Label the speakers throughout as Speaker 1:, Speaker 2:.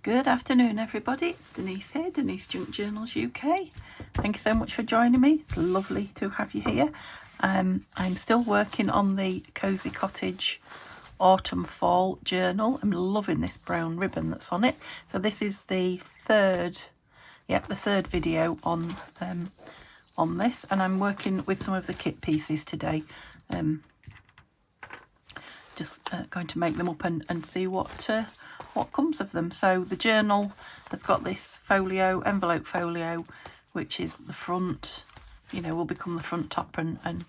Speaker 1: Good afternoon, everybody. It's Denise here, Denise Junk Journals UK. Thank you so much for joining me. It's lovely to have you here. I'm still working on the Cozy Cottage Autumn Fall Journal. I'm loving this brown ribbon that's on it. So this is the third video on this, and I'm working with some of the kit pieces today. Just going to make them up and see what comes of them. So the journal has got this folio, envelope folio, which is the front, will become the front top and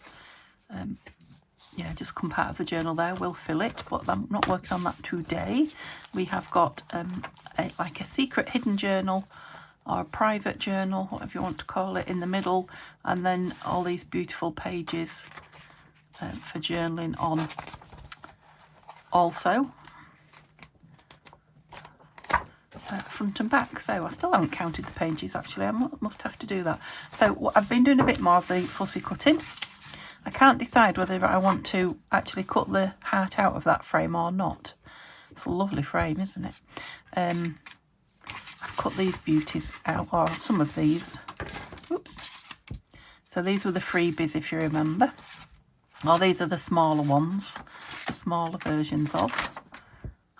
Speaker 1: just come part of the journal there. We'll fill it, but I'm not working on that today. We have got like a secret hidden journal or a private journal, whatever you want to call it, in the middle, and then all these beautiful pages for journaling on also. Front and back. So I still haven't counted the pages actually. I must have to do that. So I've been doing a bit more of the fussy cutting. I can't decide whether I want to actually cut the heart out of that frame or not. It's a lovely frame, isn't it? I've cut these beauties out, or some of these. Oops. So these were the freebies, if you remember. Well, these are the smaller ones, the smaller versions of.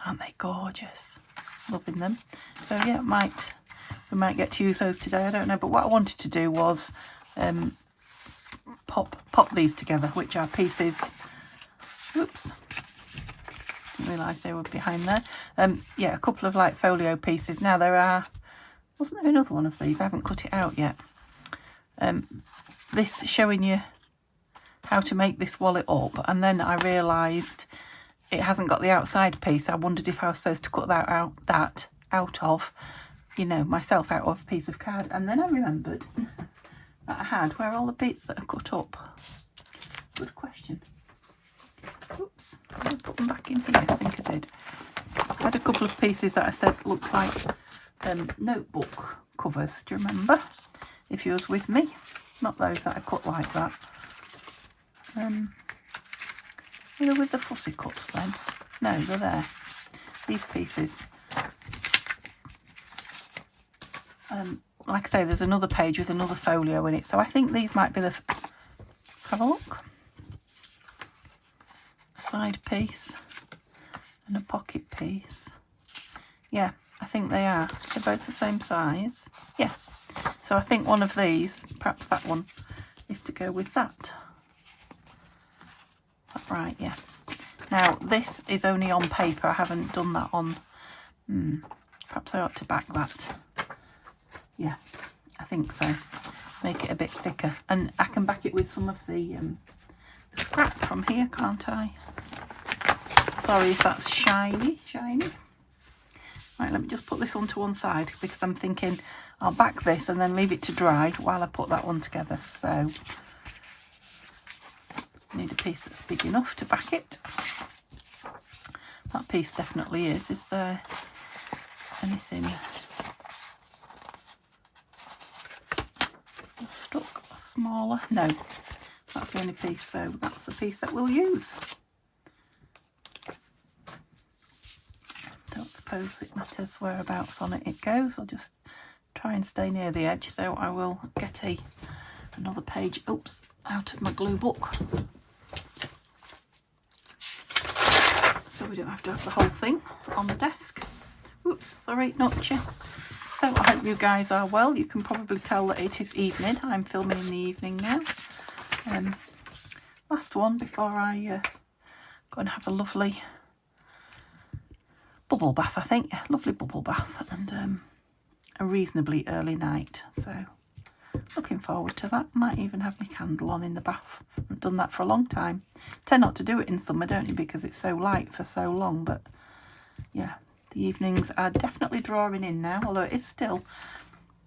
Speaker 1: Aren't they gorgeous? Loving them. So yeah, we might get to use those today, I don't know. But what I wanted to do was pop these together, which are pieces. Oops, didn't realise they were behind there. Yeah, a couple of like folio pieces. Now wasn't there another one of these? I haven't cut it out yet. This showing you how to make this wallet up, and then I realised it hasn't got the outside piece. I wondered if I was supposed to cut that out of, myself out of a piece of card. And then I remembered that I had, where are all the bits that are cut up? Good question. Oops, did I put them back in here? I think I did. I had a couple of pieces that I said looked like notebook covers. Do you remember? If you was with me. Not those that I cut like that. With the fussy cuts then. No, they're there. These pieces. Like I say, there's another page with another folio in it. So I think these might be the... Have a look. A side piece and a pocket piece. Yeah, I think they are. They're both the same size. Yeah. So I think one of these, perhaps that one, is to go with that. Right, yeah. Now this is only on paper. I haven't done that on. Perhaps I ought to back that. Yeah, I think so. Make it a bit thicker, and I can back it with some of the scrap from here, can't I? Sorry if that's shiny. Right, let me just put this onto one side because I'm thinking I'll back this and then leave it to dry while I put that one together. So. Need a piece that's big enough to back it. That piece definitely is. Is there anything stuck smaller? No, that's the only piece, so that's the piece that we'll use. Don't suppose it matters whereabouts on it goes. I'll just try and stay near the edge, so I will get another page, oops, out of my glue book. So we don't have to have the whole thing on the desk. Oops, sorry, notch. So I hope you guys are well. You can probably tell that it is evening. I'm filming in the evening now. Last one before I go and have a lovely bubble bath, I think. Yeah, lovely bubble bath and a reasonably early night. So looking forward to that. Might even have my candle on in the bath. I've done that for a long time. Tend not to do it in summer, don't you, because it's so light for so long. But yeah, the evenings are definitely drawing in now, although it is still...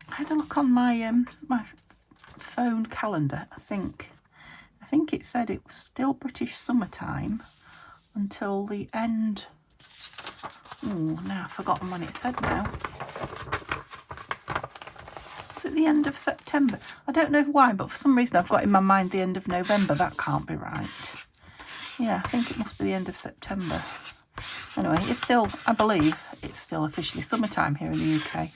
Speaker 1: I had a look on my my phone calendar. I think it said it was still British summertime until the end... Oh, now I've forgotten when it said now. At the end of September. I don't know why, but for some reason I've got in my mind the end of November. That can't be right. Yeah, I think it must be the end of September. Anyway, it's still, I believe, it's still officially summertime here in the UK.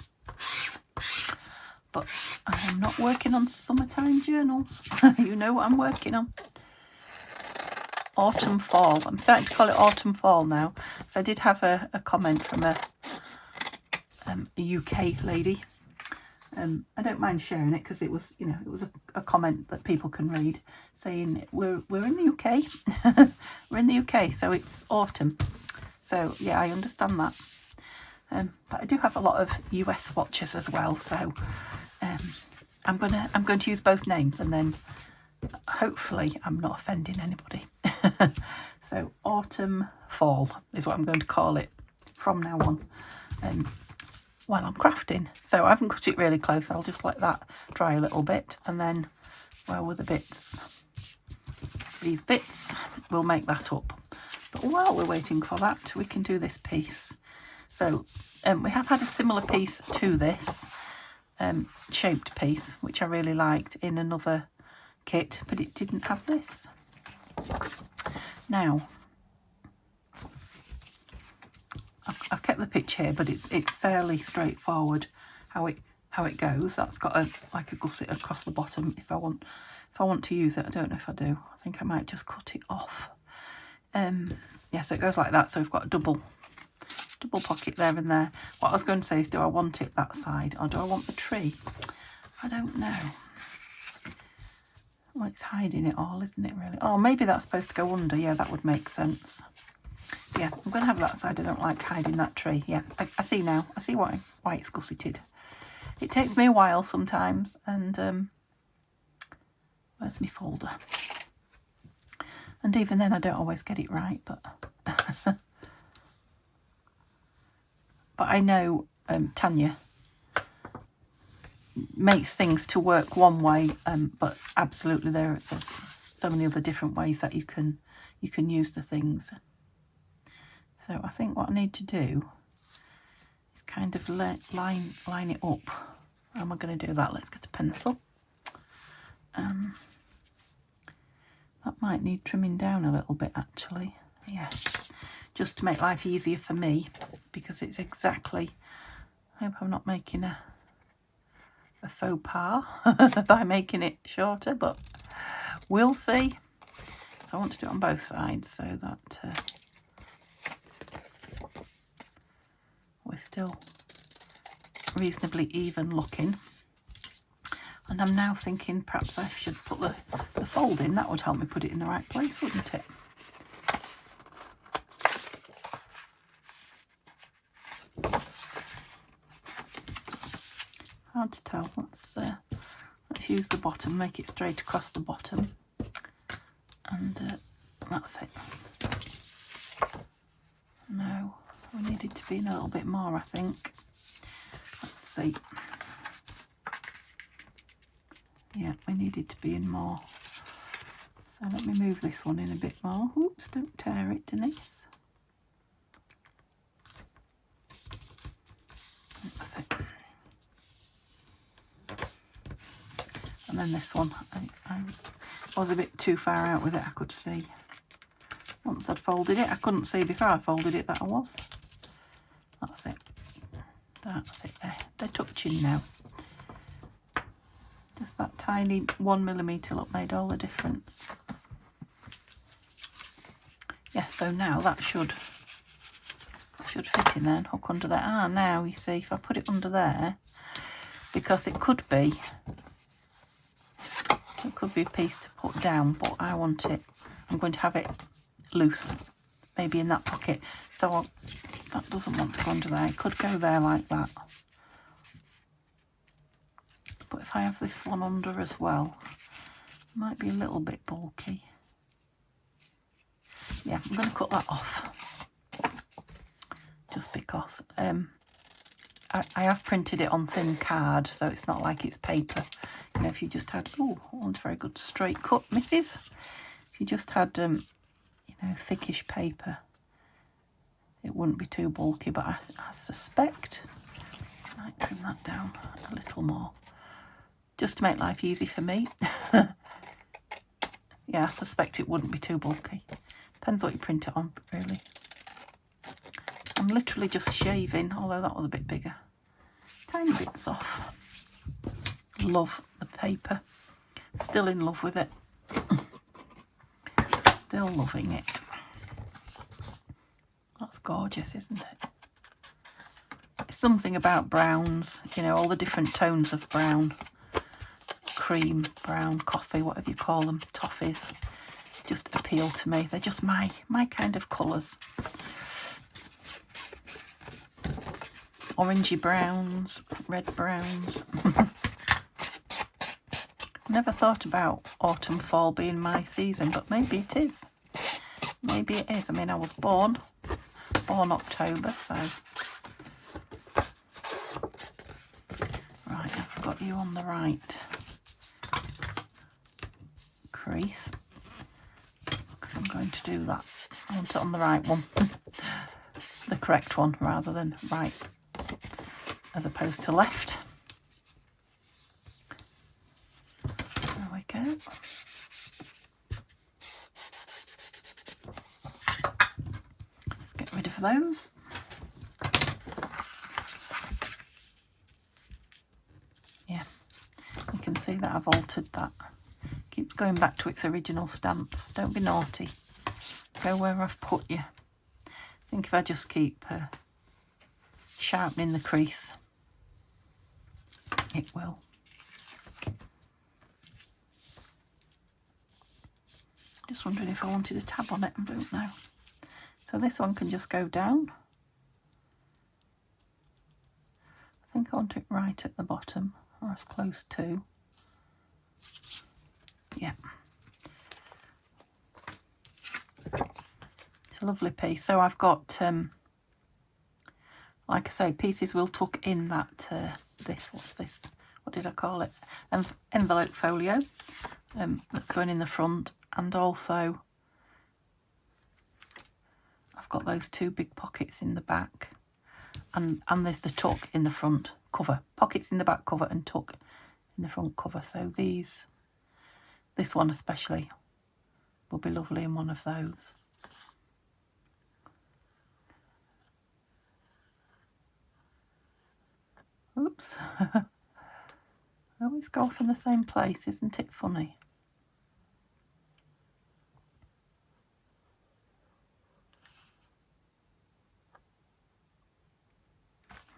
Speaker 1: But I am not working on summertime journals. You know what I'm working on. Autumn fall. I'm starting to call it autumn fall now. So I did have a comment from a UK lady. I don't mind sharing it because it was, you know, it was a comment that people can read saying we're in the UK. We're in the UK, so it's autumn. So yeah, I understand that. But I do have a lot of US watchers as well, so I'm going to use both names, and then hopefully I'm not offending anybody. So autumn fall is what I'm going to call it from now on while I'm crafting. So I haven't cut it really close. I'll just let that dry a little bit, and then where were the bits? These bits, we'll make that up. But while we're waiting for that, we can do this piece. So we have had a similar piece to this shaped piece, which I really liked in another kit, but it didn't have this. Now, I've kept the pitch here, but it's fairly straightforward how it goes. That's got like a gusset across the bottom. If I want to use it, I don't know if I do. I think I might just cut it off. Yeah, so it goes like that. So we've got a double pocket there and there. What I was going to say is, do I want it that side or do I want the tree? I don't know. Well, it's hiding it all, isn't it, really? Oh, maybe that's supposed to go under. Yeah, that would make sense. Yeah, I'm going to have that side. I don't like hiding that tree. Yeah, I see now. I see why it's gusseted. It takes me a while sometimes. And where's my folder? And even then, I don't always get it right. But but I know Tanya makes things to work one way, but absolutely there's so many other different ways that you can use the things. So I think what I need to do is kind of line it up. How am I going to do that? Let's get a pencil. That might need trimming down a little bit, actually. Yeah, just to make life easier for me, because it's exactly... I hope I'm not making a faux pas by making it shorter, but we'll see. So I want to do it on both sides so that we're still reasonably even looking. And I'm now thinking perhaps I should put the fold in. That would help me put it in the right place, wouldn't it? Hard to tell. Let's use the bottom, make it straight across the bottom, and that's it. No, we need it to be in a little bit more, I think. Let's see. Yeah, we need it to be in more. So let me move this one in a bit more. Oops, don't tear it, Denise. That's it. And then this one, I was a bit too far out with it, I could see. Once I'd folded it, I couldn't see before I folded it that I was. That's it. That's it there. They're touching now. Just that tiny 1mm look made all the difference. Yeah, so now that should fit in there and hook under there. Ah, now you see, if I put it under there, because it could be a piece to put down, but I want it, I'm going to have it loose, maybe in that pocket. So that doesn't want to go under there. It could go there like that. But if I have this one under as well, it might be a little bit bulky. Yeah, I'm going to cut that off. Just because. I have printed it on thin card, so it's not like it's paper. You know, if you just had, oh, I want a very good straight cut, missus. If you just had, you know, thickish paper, it wouldn't be too bulky, but I suspect I might trim that down a little more, just to make life easy for me. Yeah, I suspect it wouldn't be too bulky. Depends what you print it on, really. I'm literally just shaving, although that was a bit bigger, tiny bits off. Love the paper. Still in love with it. Still loving it. That's gorgeous, isn't it? It's something about browns, you know, all the different tones of brown. Cream, brown, coffee, whatever you call them, toffees, just appeal to me. They're just my kind of colours. Orangey browns, red browns. Never thought about autumn, fall being my season, but maybe it is. Maybe it is. I mean, I was born October, so. Right, I've got you on the right crease, because I'm going to do that. I want it on the right one. The correct one, rather than right as opposed to left. There we go. Let's get rid of those. Yeah, you can see that I've altered that. Keeps going back to its original stance. Don't be naughty. Go where I've put you. I think if I just keep sharpening the crease, it will. Just wondering if I wanted a tab on it. I don't know. So this one can just go down. I think I want it right at the bottom, or as close to. Yeah. It's a lovely piece. So I've got, like I say, pieces will tuck in that, what's this? What did I call it? Envelope folio that's going in the front. And also, I've got those two big pockets in the back. And there's the tuck in the front cover. Pockets in the back cover and tuck in the front cover. So this one especially will be lovely in one of those. Oops. I always go off in the same place, isn't it funny?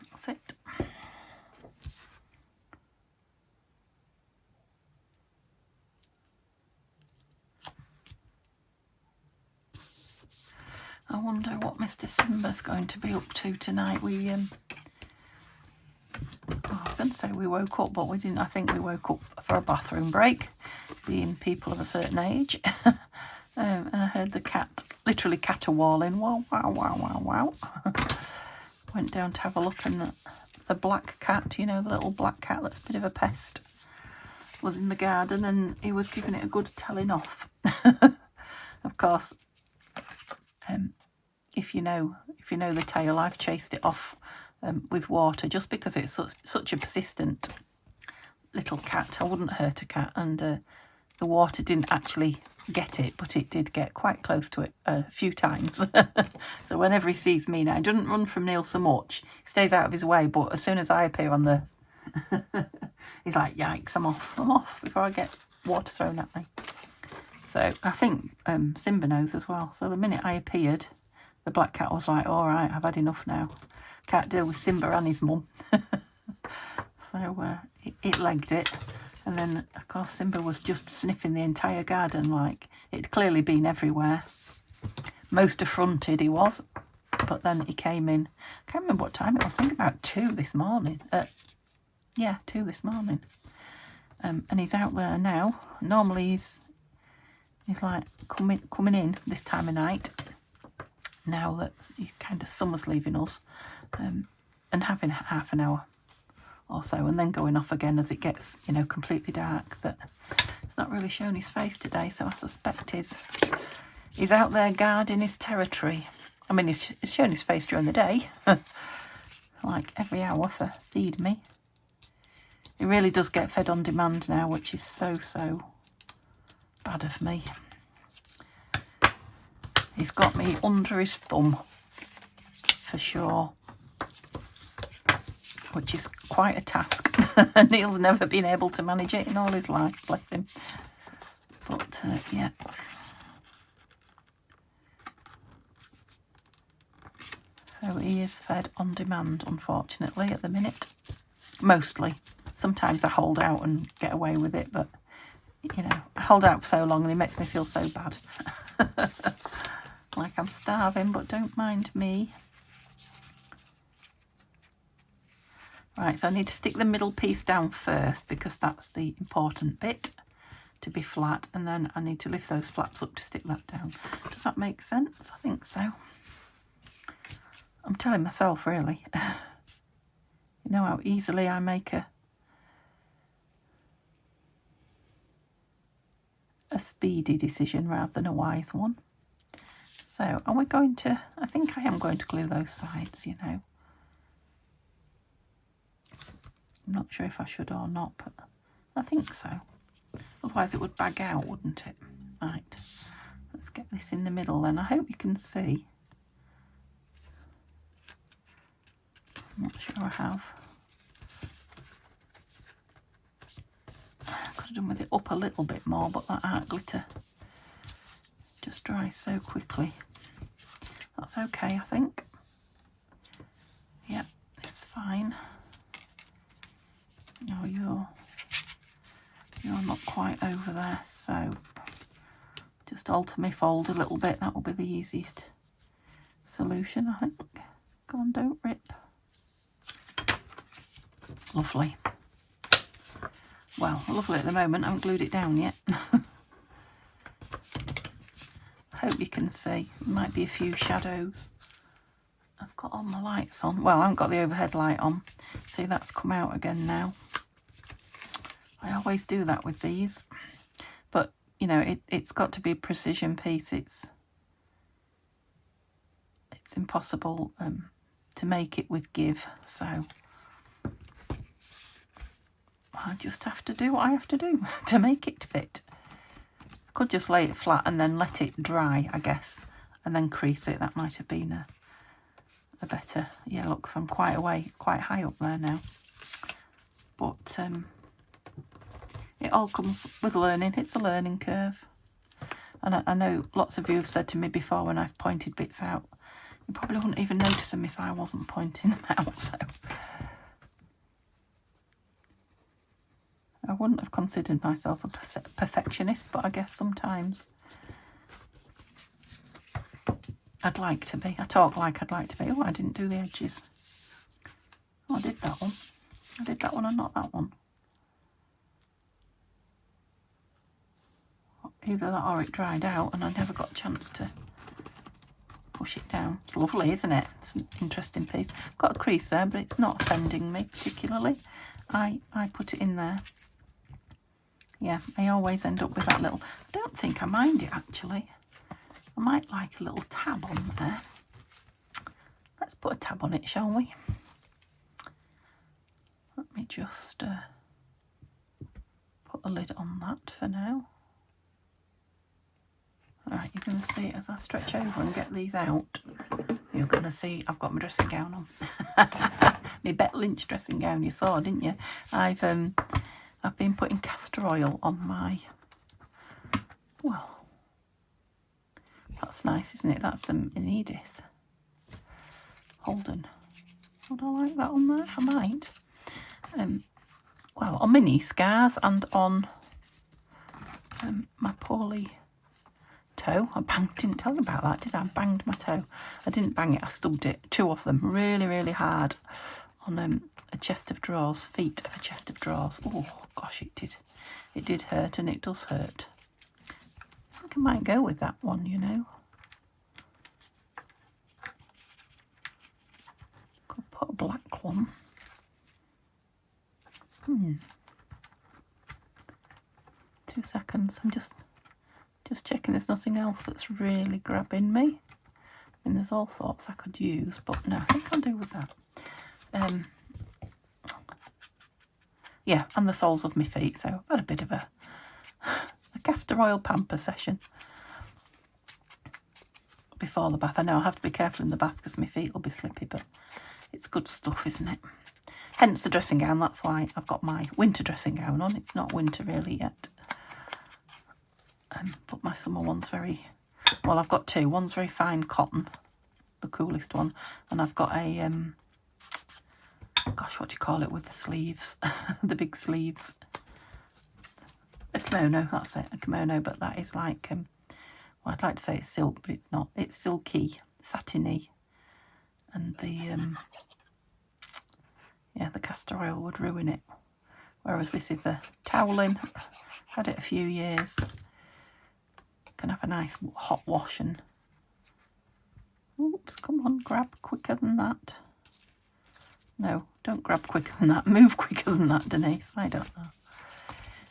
Speaker 1: That's it. I wonder what Mr. Simba's going to be up to tonight. I was going to say we woke up, but we didn't. I think we woke up for a bathroom break, being people of a certain age. And I heard the cat, literally caterwauling. Wow, wow, wow, wow, wow. Went down to have a look, and the black cat, you know, the little black cat that's a bit of a pest, was in the garden, and he was giving it a good telling off. Of course, if you know the tale, I've chased it off with water, just because it's such a persistent little cat. I wouldn't hurt a cat, and the water didn't actually get it, but it did get quite close to it a few times. So whenever he sees me now, he doesn't run from Neil so much. He stays out of his way, but as soon as I appear on the... he's like, yikes, I'm off before I get water thrown at me. So I think Simba knows as well. So the minute I appeared, the black cat was like, all right, I've had enough now. Can't deal with Simba and his mum. So it legged it. And then, of course, Simba was just sniffing the entire garden, like it'd clearly been everywhere. Most affronted he was. But then he came in. I can't remember what time it was. I think about 2 this morning. Yeah, 2 this morning. And he's out there now. Normally he's like coming in this time of night, now that kind of summer's leaving us, and having half an hour or so, and then going off again as it gets, you know, completely dark. But it's not really shown his face today, so I suspect he's out there guarding his territory. I mean, he's shown his face during the day, like every hour for feed me. He really does get fed on demand now, which is so bad of me. He's got me under his thumb for sure, which is quite a task. Neil's never been able to manage it in all his life, bless him. But yeah. So he is fed on demand, unfortunately, at the minute. Mostly. Sometimes I hold out and get away with it, but, you know, I hold out for so long and it makes me feel so bad. Like I'm starving, but don't mind me. Right, so I need to stick the middle piece down first because that's the important bit, to be flat, and then I need to lift those flaps up to stick that down. Does that make sense? I think so. I'm telling myself, really. You know how easily I make a speedy decision rather than a wise one. So, are we going to, I think I am going to glue those sides, you know. I'm not sure if I should or not, but I think so. Otherwise it would bag out, wouldn't it? Right, let's get this in the middle then. I hope you can see. I'm not sure I have. I could have done with it up a little bit more, but that art glitter just dries so quickly. That's okay, I think. Yep, it's fine. Oh, you're not quite over there, so just alter my fold a little bit. That will be the easiest solution, I think. Go on, don't rip. Lovely. Well, lovely at the moment. I haven't glued it down yet. Hope you can see. There might be a few shadows. I've got all my lights on. Well, I haven't got the overhead light on. See, that's come out again now. I always do that with these. But, you know, it's got to be a precision piece. It's impossible to make it with give. So I just have to do what I have to do to make it fit. I could just lay it flat and then let it dry, I guess, and then crease it. That might have been a better, yeah, look, 'cause I'm quite high up there now. But it all comes with learning. It's a learning curve. And I know lots of you have said to me before when I've pointed bits out, you probably wouldn't even notice them if I wasn't pointing them out, so I wouldn't have considered myself a perfectionist, but I guess sometimes I'd like to be. I talk like I'd like to be. Oh, I didn't do the edges. Oh, I did that one. I did that one and not that one. Either that or it dried out and I never got a chance to push it down. It's lovely, isn't it? It's an interesting piece. I've got a crease there, but it's not offending me particularly. I put it in there. Yeah, I always end up with that little... I don't think I mind it, actually. I might like a little tab on there. Let's put a tab on it, shall we? Let me just put the lid on that for now. Right, you're going to see it as I stretch over and get these out. You're going to see I've got my dressing gown on. My Bet Lynch dressing gown, you saw, didn't you? I've been putting castor oil on my... Well, that's nice, isn't it? That's an Edith Holden. Would I like that on there? I might. Well, on my knee scars and on my poorly toe. Didn't tell you about that, did I? I banged my toe. I didn't bang it, I stubbed it. 2 of them, really, really hard on a chest of drawers, feet of a chest of drawers. Oh, gosh, it did. It did hurt, and it does hurt. I think I might go with that one, you know. Could put a black one. 2 seconds. I'm just checking there's nothing else that's really grabbing me. I mean, there's all sorts I could use, but no, I think I'll do with that. Yeah, and the soles of my feet. So I've had a bit of a castor oil pamper session before the bath. I know I'll have to be careful in the bath because my feet will be slippy, but it's good stuff, isn't it? Hence the dressing gown. That's why I've got my winter dressing gown on. It's not winter really yet. But my summer one's very... Well, I've got two. One's very fine cotton, the coolest one. And I've got a... gosh, what do you call it with the sleeves? The big sleeves. A kimono, that's it. A kimono, but that is like... well, I'd like to say it's silk, but it's not. It's silky, satiny. And the... yeah, the castor oil would ruin it. Whereas this is a toweling. Had it a few years. Can have a nice hot wash and... Oops, come on, grab quicker than that. No, don't grab quicker than that. Move quicker than that, Denise. I don't know.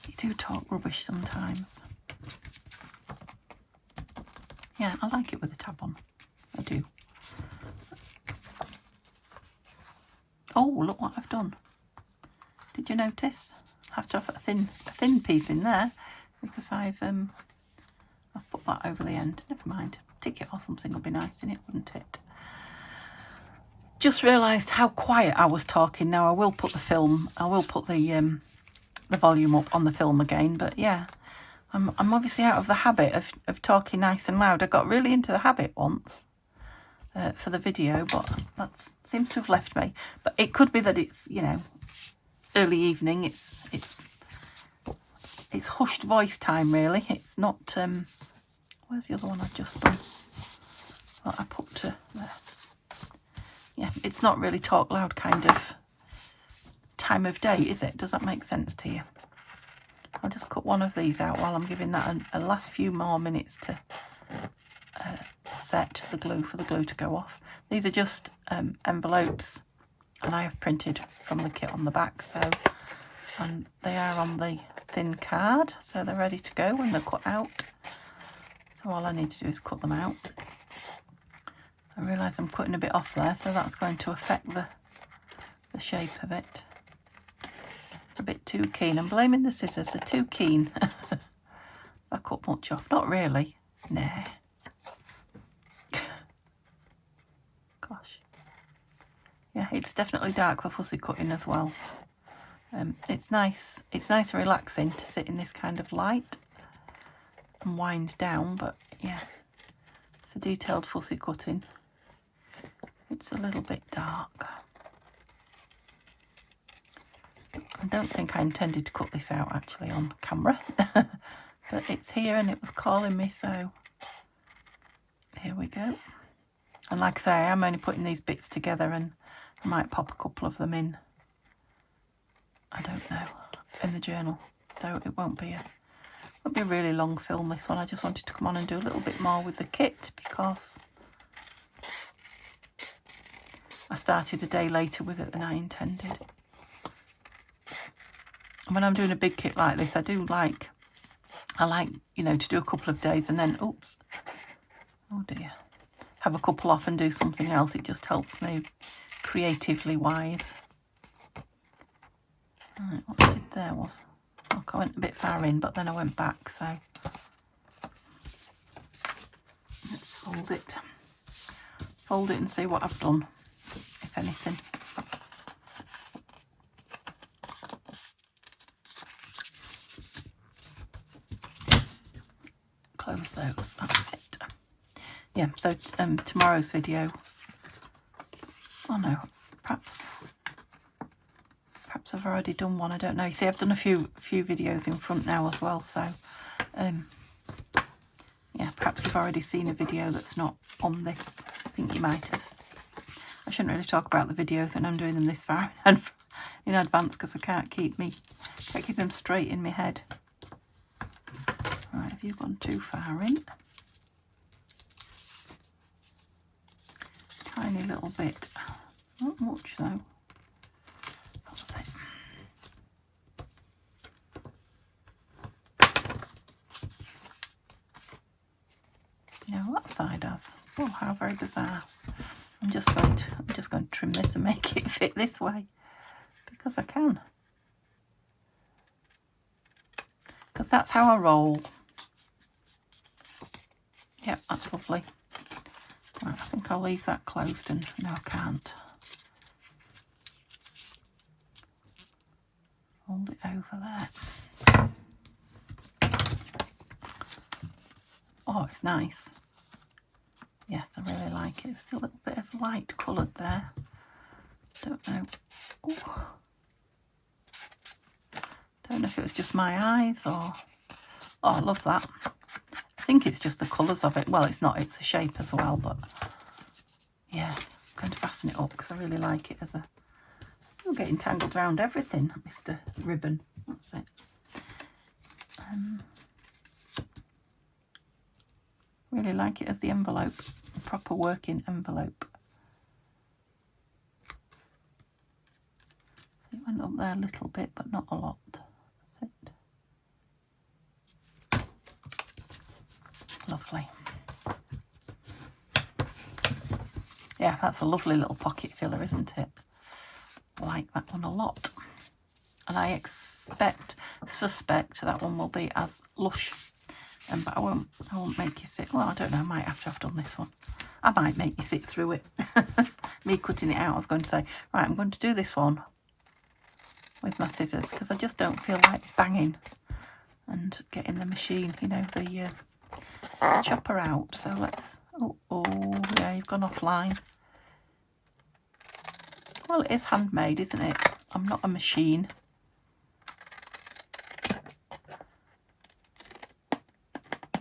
Speaker 1: You do talk rubbish sometimes. Yeah, I like it with a tab on. I do. Oh, look what I've done. Did you notice? I have to have a thin piece in there because I've put that over the end. Never mind. Ticket or something would be nice in it, wouldn't it? Just realised how quiet I was talking. Now I will put the film. I will put the volume up on the film again. But yeah, I'm obviously out of the habit of talking nice and loud. I got really into the habit once for the video, but that seems to have left me. But it could be that it's, you know, early evening. It's hushed voice time, really. It's not... where's the other one I've just done? What I put to there. Yeah, it's not really talk loud kind of time of day, is it? Does that make sense to you? I'll just cut one of these out while I'm giving that a last few more minutes to set the glue, for the glue to go off. These are just envelopes, and I have printed from the kit on the back, so... And they are on the thin card, so they're ready to go when they're cut out. So all I need to do is cut them out. I realise I'm cutting a bit off there, so that's going to affect the shape of it. A bit too keen. I'm blaming the scissors, they're too keen. I cut much off. Not really. Nah. Gosh. Yeah, it's definitely dark for fussy cutting as well. It's nice and relaxing to sit in this kind of light and wind down, but yeah, for detailed fussy cutting it's a little bit dark. I don't think I intended to cut this out actually on camera, but it's here and it was calling me, so here we go. And like I say, I am only putting these bits together, and I might pop a couple of them in, I don't know, in the journal, so it won't be a really long film, this one. I just wanted to come on and do a little bit more with the kit because I started a day later with it than I intended. And when I'm doing a big kit like this, I like, you know, to do a couple of days and then, oops, oh dear, have a couple off and do something else. It just helps me creatively wise. Right, what I did there was, look, I went a bit far in, but then I went back, so let's fold it and see what I've done, if anything. Close those, that's it. Yeah, so tomorrow's video, oh no, perhaps I've already done one, I don't know. You see, I've done a few videos in front now as well, so yeah, perhaps you've already seen a video that's not on this. I think you might have. I shouldn't really talk about the videos when I'm doing them this far in advance because I can't keep them straight in my head. Right, have you gone too far in? Tiny little bit, not much though. That's it. Yeah, well, that side has. Oh, how very bizarre. I'm just going to trim this and make it fit this way because I can. Because that's how I roll. Yep, that's lovely. Right, I think I'll leave that closed, and no, I can't. Hold it over there. Oh, it's nice. Yes, I really like it. It's still a little bit of light coloured there. Don't know. Ooh. Don't know if it was just my eyes or... Oh, I love that. I think it's just the colours of it. Well, it's not. It's a shape as well, but... Yeah, I'm going to fasten it up because I really like it as a... I'm getting tangled around everything, Mr. Ribbon. That's it. Really like it as the envelope. A proper working envelope. So it went up there a little bit, but not a lot. That's it. Lovely. Yeah, that's a lovely little pocket filler, isn't it? I like that one a lot. And I suspect that one will be as lush. But I won't make you sit. Well, I don't know, I might have to have done this one. I might make you sit through it. Me cutting it out, I was going to say, right, I'm going to do this one with my scissors because I just don't feel like banging and getting the machine, you know, the chopper out. So let's, oh, yeah, you've gone offline. Well, it is handmade, isn't it? I'm not a machine.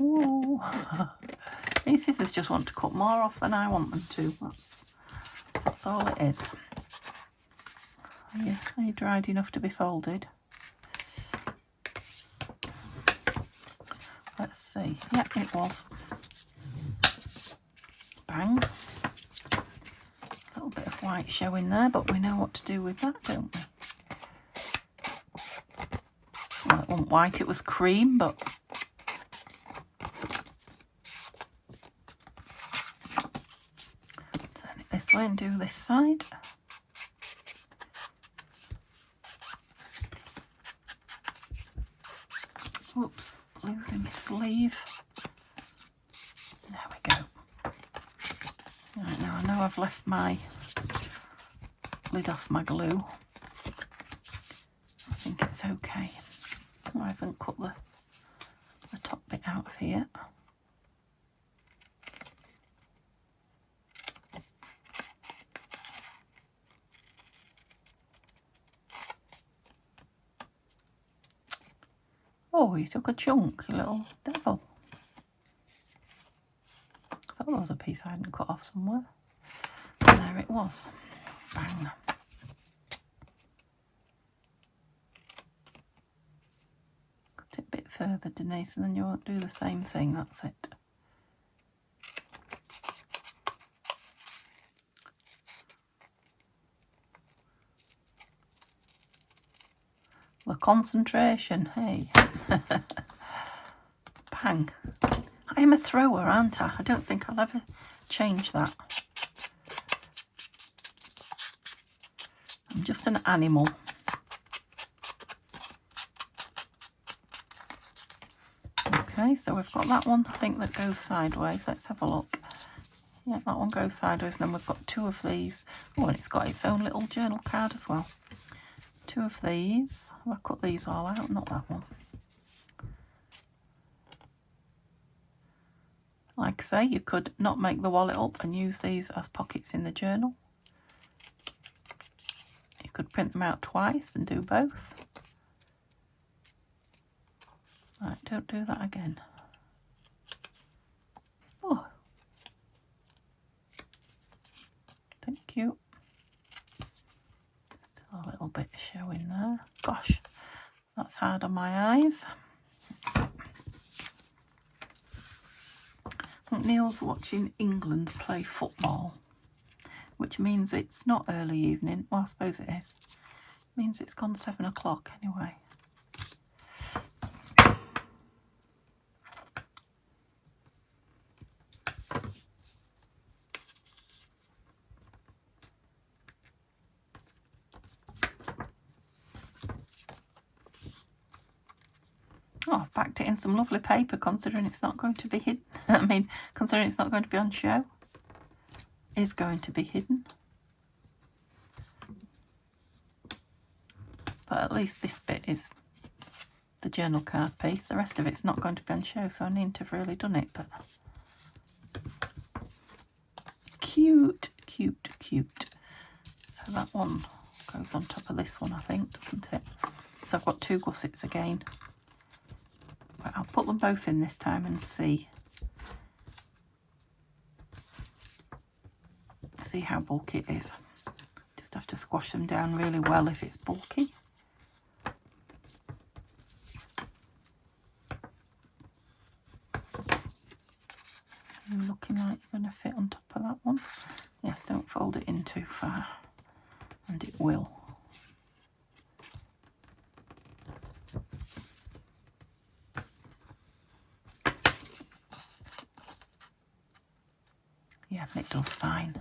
Speaker 1: Ooh. These scissors just want to cut more off than I want them to. That's all it is. Are you dried enough to be folded? Let's see. Yep, it was. Bang. A little bit of white showing there, but we know what to do with that, don't we? Well, it wasn't white, it was cream, but... Turn it this way and do this side. Whoops, losing my sleeve. There we go. Right, now I know I've left my lid off my glue. I think it's okay. I haven't cut the top bit out of here. Oh, you took a chunk, you little devil. I thought there was a piece I hadn't cut off somewhere. And there it was. Bang. Cut it a bit further, Denise, and then you won't do the same thing. That's it. The concentration, hey. Bang. I am a thrower, aren't I? I don't think I'll ever change that. I'm just an animal. Okay, so we've got that one, I think, that goes sideways. Let's have a look. Yeah, that one goes sideways, and then we've got two of these. Oh, and it's got its own little journal card as well. Two of these. Have I cut these all out? Not that one. Like I say, you could not make the wallet up and use these as pockets in the journal. You could print them out twice and do both. Right, don't do that again. Oh. Thank you. Still a little bit showing there. Gosh, that's hard on my eyes. I think Neil's watching England play football, which means it's not early evening. Well, I suppose it is. It means it's gone 7 o'clock anyway. Oh, I've packed it in some lovely paper, considering it's not going to be hidden. I mean, considering it's not going to be on show. is going to be hidden. But at least this bit is the journal card piece. The rest of it's not going to be on show, so I needn't have really done it. But cute, cute, cute. So that one goes on top of this one, I think, doesn't it? So I've got 2 gussets again. But I'll put them both in this time and see how bulky it is. Just have to squash them down really well if it's bulky. Looking like you're going to fit on top of that one. Yes, don't fold it in too far, and it will. Yeah, it does fine.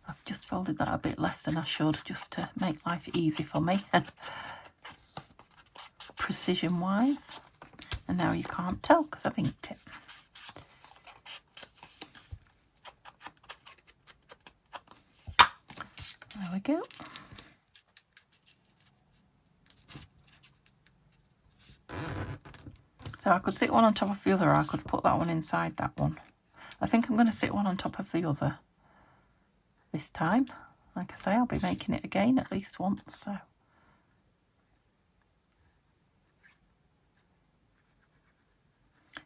Speaker 1: I've just folded that a bit less than I should, just to make life easy for me, precision wise. And now you can't tell because I've inked it. There we go. So I could sit one on top of the other, or I could put that one inside that one. I think I'm going to sit one on top of the other this time. Like I say, I'll be making it again at least once, so.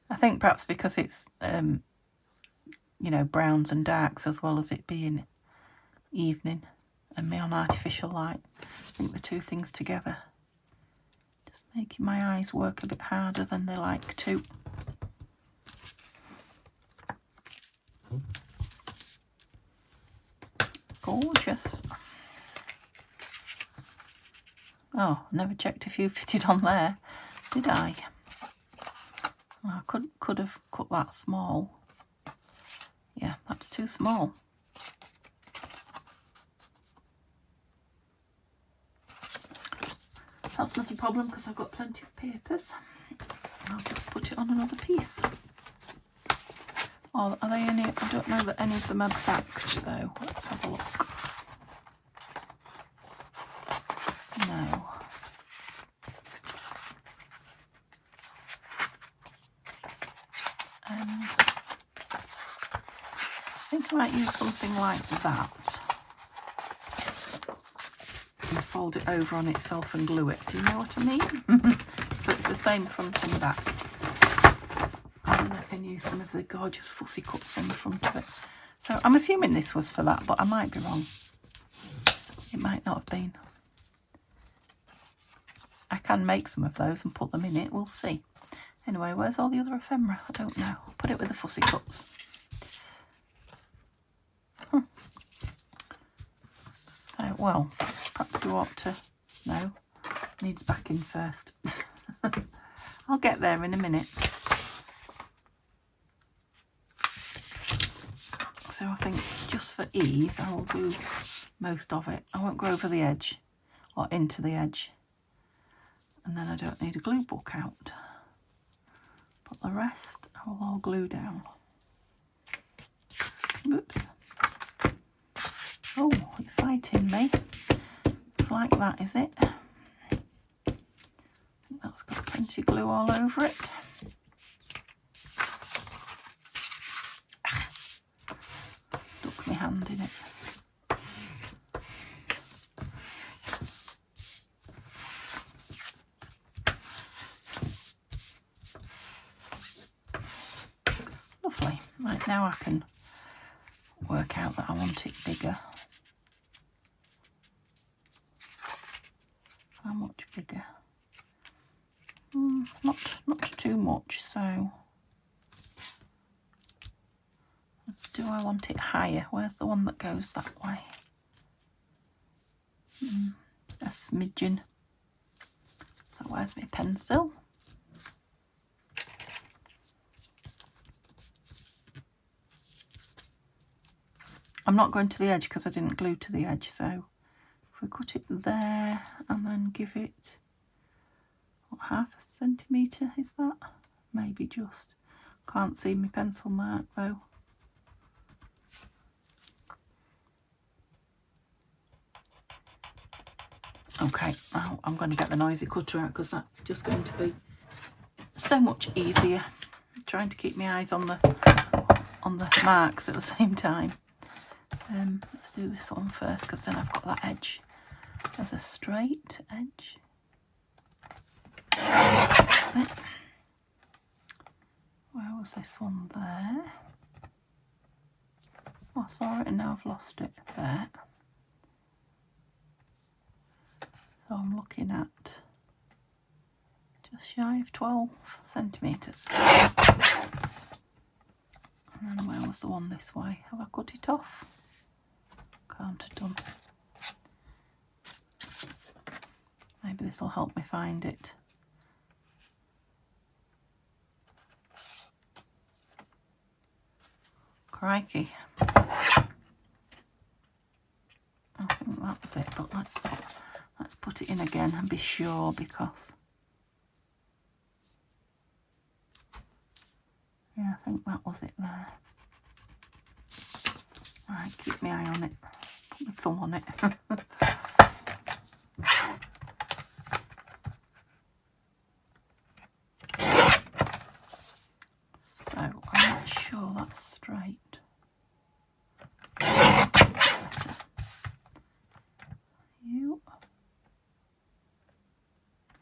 Speaker 1: I think perhaps because it's, you know, browns and darks, as well as it being evening and me on artificial light. I think the two things together just making my eyes work a bit harder than they like to. Gorgeous. Oh, I never checked if you fitted on there, did I? I could have cut that small. Yeah, that's too small. That's not a problem because I've got plenty of papers. I'll just put it on another piece. Oh, are they any? I don't know that any of them are backed though. Let's have a look. No. I think I might use something like that. And fold it over on itself and glue it. Do you know what I mean? So it's the same front and back. And then I can use some of the gorgeous fussy cuts on the front of it. So I'm assuming this was for that, but I might be wrong. It might not have been. I can make some of those and put them in it, we'll see. Anyway, where's all the other ephemera? I don't know. I'll put it with the fussy cuts. So, well, perhaps you ought to... No, needs backing first. I'll get there in a minute. So I think just for ease, I will do most of it. I won't go over the edge or into the edge. And then I don't need a glue book out. But the rest I will all glue down. Oops. Oh, you're fighting me. It's like that, is it? I think that's got plenty of glue all over it. Stuck my hand in it. Lovely. Right, now I can work out that I want it bigger. How much bigger? Not too much, so do I want it higher? Where's the one that goes that way? A smidgen. So where's my pencil? I'm not going to the edge because I didn't glue to the edge, so if we cut it there and then give it, what, half a centimetre is that? Maybe just. Can't see my pencil mark though. Okay, now I'm going to get the noisy cutter out because that's just going to be so much easier. I'm trying to keep my eyes on the marks at the same time. Let's do this one first because then I've got that edge as a straight edge. That's it. Where was this one? There. Oh, I saw it and now I've lost it. There. So I'm looking at just shy of 12 centimetres. And then where was the one this way? Have I cut it off? Can't have done. Maybe this will help me find it. Crikey. I think that's it, but let's put it in again and be sure, because yeah, I think that was it there. Right, keep my eye on it. Put my thumb on it. So I'm not sure that's straight. You.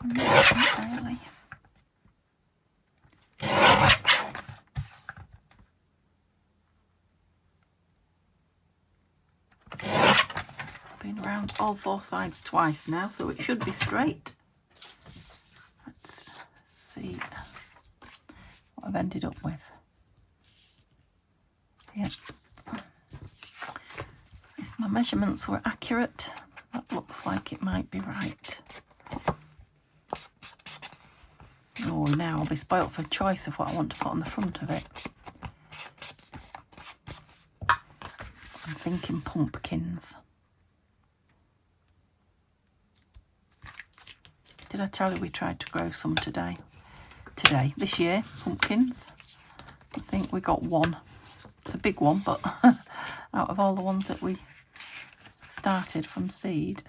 Speaker 1: Not really. Been around all four sides twice now, so it should be straight. Let's see what I've ended up with. Yep. If my measurements were accurate, that looks like it might be right. Oh, now I'll be spoilt for choice of what I want to put on the front of it. I'm thinking pumpkins. Did I tell you we tried to grow some this year, pumpkins? I think we got one. It's a big one, but out of all the ones that we started from seed,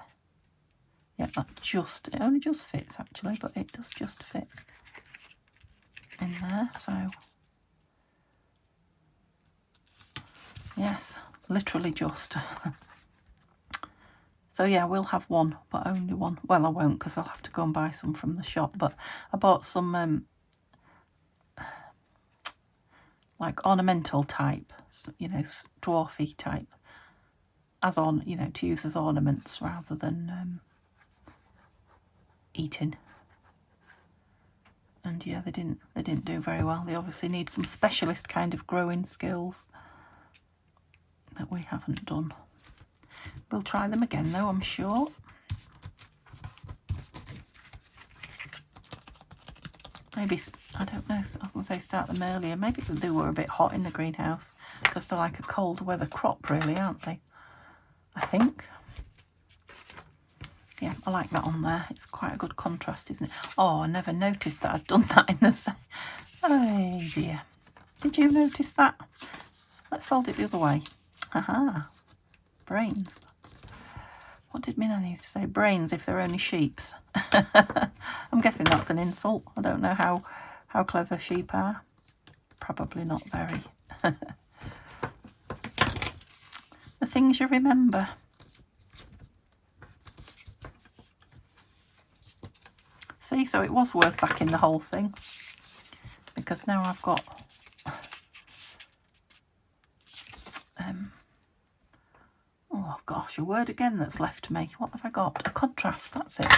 Speaker 1: yeah, it only just fits actually, but it does just fit in there. So yes, literally just. So yeah, we'll have one, but only one. Well, I won't, because I'll have to go and buy some from the shop, but I bought some like ornamental type, you know, dwarfy type, to use as ornaments rather than eating. And yeah, they didn't do very well. They obviously need some specialist kind of growing skills that we haven't done. We'll try them again though, I'm sure. Maybe, I don't know, I was going to say start them earlier. Maybe they were a bit hot in the greenhouse, because they're like a cold weather crop really, aren't they? I think. Yeah, I like that on there. It's quite a good contrast, isn't it? Oh, I never noticed that I'd done that in the same. Oh dear. Did you notice that? Let's fold it the other way. Haha. Brains. What did my nanny used to say? Brains if they're only sheep's. I'm guessing that's an insult. I don't know how clever sheep are. Probably not very. The things you remember. See, so it was worth backing the whole thing, because now I've got oh gosh, a word again that's left me. What have I got? A contrast, that's it.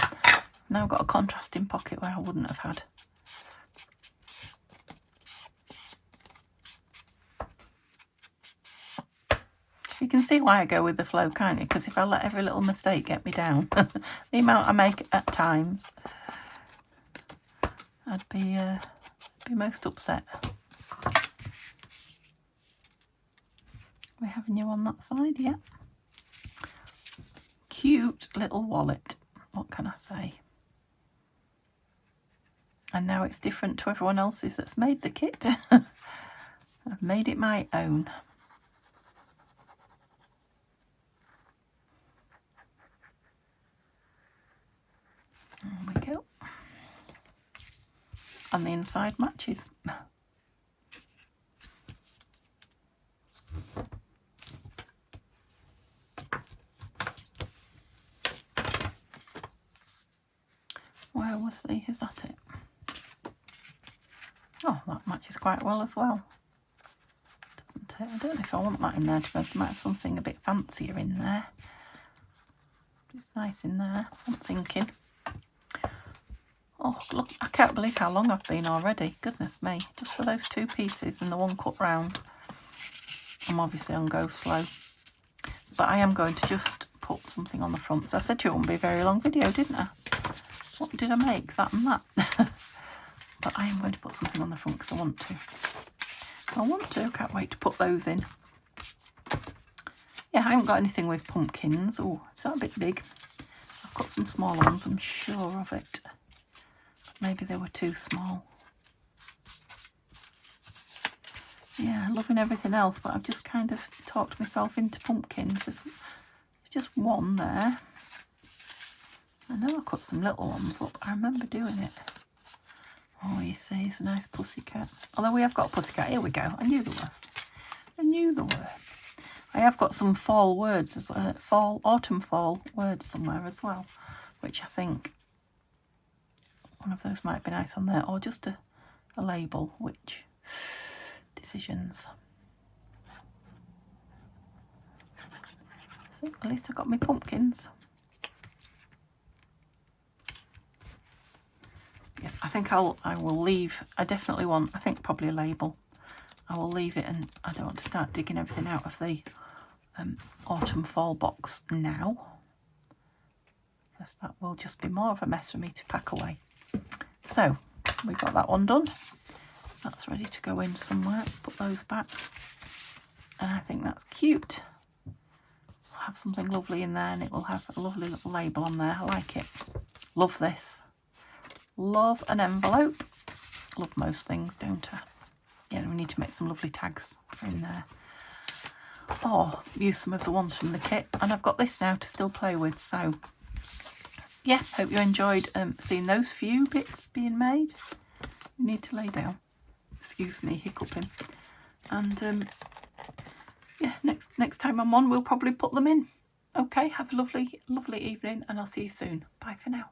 Speaker 1: Now I've got a contrasting pocket where I wouldn't have had. You can see why I go with the flow, can't you? Because if I let every little mistake get me down, the amount I make at times, I'd be most upset. We having you on that side, yeah. Cute little wallet. What can I say? And now it's different to everyone else's that's made the kit. I've made it my own. and the inside matches. Where was the, is that it? Oh, that matches quite well as well, doesn't it? I don't know if I want that in there, to be honest. I might have something a bit fancier in there. It's nice in there, I'm thinking. Oh, look, I can't believe how long I've been already. Goodness me, just for those 2 pieces and the 1 cut round. I'm obviously on go slow. But I am going to just put something on the front. So I said to you it wouldn't be a very long video, didn't I? What did I make? That and that. But I am going to put something on the front because I want to. Can't wait to put those in. Yeah, I haven't got anything with pumpkins. Oh, is that a bit big? I've got some smaller ones, I'm sure of it. Maybe they were too small. Yeah, loving everything else, but I've just kind of talked myself into pumpkins. There's just one there. I know I cut some little ones up. I remember doing it. Oh, you see, it's a nice pussycat. Although we have got a pussycat. Here we go. I knew there was. I knew there were. I have got some fall words, autumn fall words somewhere as well, which I think one of those might be nice on there, or just a label. Which decisions? I think at least I got my pumpkins. Yeah, I think I will leave. I definitely want, I think probably a label. I will leave it, and I don't want to start digging everything out of the autumn fall box now, because that will just be more of a mess for me to pack away. So we've got that one done. That's ready to go in somewhere. Let's put those back, and I think that's cute. We'll have something lovely in there, and it will have a lovely little label on there. I like it. Love this. Love an envelope. Love most things, don't I? Yeah, we need to make some lovely tags in there. Or use some of the ones from the kit. And I've got this now to still play with. So, yeah, hope you enjoyed seeing those few bits being made. You need to lay down. Excuse me, hiccuping. And, yeah, next time I'm on, we'll probably put them in. Okay, have a lovely, lovely evening, and I'll see you soon. Bye for now.